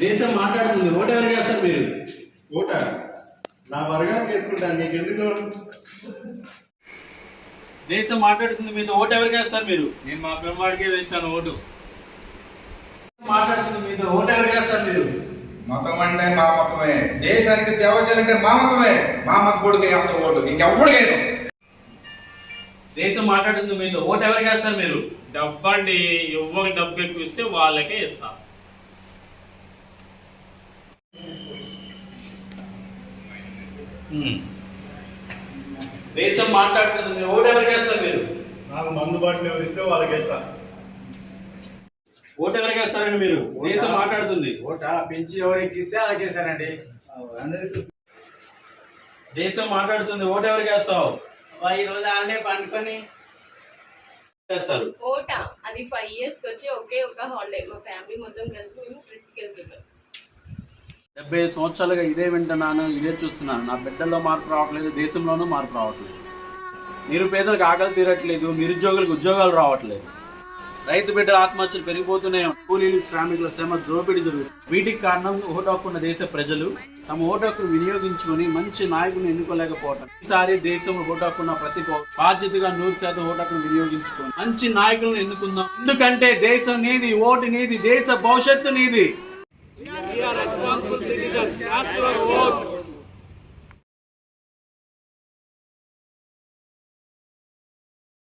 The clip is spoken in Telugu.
దేశం మాట్లాడుతుంది. ఓటు ఎవరికి వేస్తారు మీరు? ఓట నా వర్గానికి వేసుకుంటాను, నీకెందుకు? దేశం మాట్లాడుతుంది మీతో, ఓటు ఎవరికి వేస్తారు మీరు? నేను మా పిల్లవాడికే వేస్తాను ఓటు. మాట్లాడుతుంది మీతో, ఓటు ఎవరికి వేస్తారు మీరు? మతం అంటే మా మతమే, దేశానికి సేవ చేయాలంటే మా మతమే, మా మత కొడుకు వేస్తారు ఓటు, ఇంకెవ్వడికైనా. దేశం మాట్లాడుతుంది మీతో, ఓటు ఎవరికి వేస్తారు మీరు? డబ్బండి, ఎవరికి డబ్బు ఎక్కువ ఇస్తే వాళ్ళకే ఇస్తా. దేశం మాట్లాడుతుంది మీరు, ఓటు ఎవరికి వేస్తారు మీరు? నాకు మందు బాటిల్ ఎవరు ఇస్తే వాళ్ళకి వేస్తా. ఓటు ఎవరికి వేస్తారండి మీరు? దేశం మాట్లాడుతుంది. ఓట పెంచి ఎవరికి ఇస్తే అలా చేశానండి. దేశం మాట్లాడుతుంది, ఓటు ఎవరికి వేస్తావు? ఈ రోజు ఆడనే పండుకొని వేస్తారు. ఓట అది 5 years కి వచ్చి ఒకే ఒక హాలిడే, మా ఫ్యామిలీ మొత్తం కలిసి మేము ట్రిప్కి వెళ్తున్నాం. 75 సంవత్సరాలుగా ఇదే వింటున్నాను, ఇదే చూస్తున్నాను. నా బిడ్డల్లో మార్పు రావట్లేదు, దేశంలోనూ మార్పు రావట్లేదు. నిరుపేదలకు ఆకలి తీరట్లేదు, నిరుద్యోగులకు ఉద్యోగాలు రావట్లేదు. రైతు బిడ్డల ఆత్మహత్యలు పెరిగిపోతున్నాయి. కూలీలు, శ్రామికుల శ్రమ దోపిడీ జరుగుతుంది. వీటికి కారణం ఓటు హక్కున్న దేశ ప్రజలు తమ ఓటు హక్కును వినియోగించుకుని మంచి నాయకుని ఎన్నుకోలేకపోవటం. ఈసారి దేశంలో ఓటు హక్కున్న ప్రతి బాధ్యతగా 100% ఓటు హక్కును వినియోగించుకొని మంచి నాయకులను ఎన్నుకుందాం. ఎందుకంటే దేశం నీది, ఓటు నీది, దేశ భవిష్యత్తు నీది. We are responsible citizens. Cast your vote.